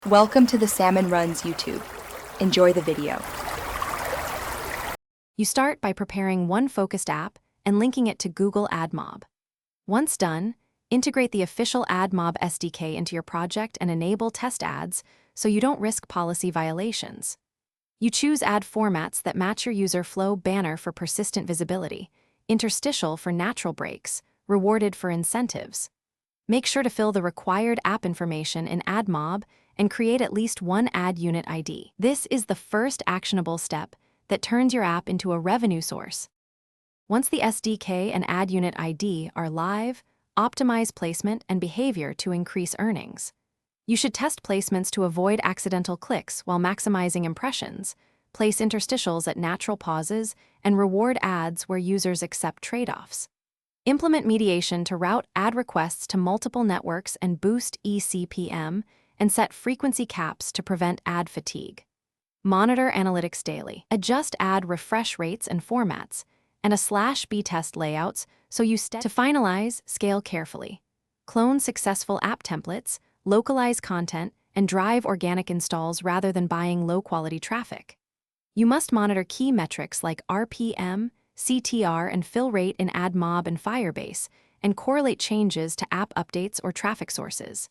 Welcome to the Salmon Runs YouTube. Enjoy the video. You start by preparing one focused app and linking it to Google Admob. Once done, integrate the official Admob SDK into your project and enable test ads so you don't risk policy violations. You choose ad formats that match your user flow: banner for persistent visibility, interstitial for natural breaks, rewarded for incentives. Make sure to fill the required app information in Admob and create at least one ad unit ID. This is the first actionable step that turns your app into a revenue source. Once the SDK and ad unit ID are live, optimize placement and behavior to increase earnings. You should test placements to avoid accidental clicks while maximizing impressions, place interstitials at natural pauses, and reward ads where users accept trade-offs. Implement mediation to route ad requests to multiple networks and boost eCPM, and set frequency caps to prevent ad fatigue. Monitor analytics daily. Adjust ad refresh rates and formats, and /b test layouts so you step to finalize, scale carefully. Clone successful app templates, localize content, and drive organic installs rather than buying low-quality traffic. You must monitor key metrics like RPM, CTR, and fill rate in Admob and Firebase, and correlate changes to app updates or traffic sources.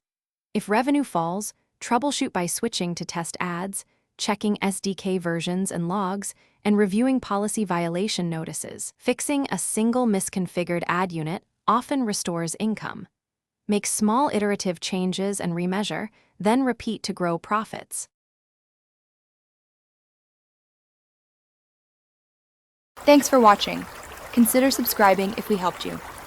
If revenue falls, troubleshoot by switching to test ads, checking SDK versions and logs, and reviewing policy violation notices. Fixing a single misconfigured ad unit often restores income. Make small iterative changes and remeasure, then repeat to grow profits. Thanks for watching. Consider subscribing if we helped you.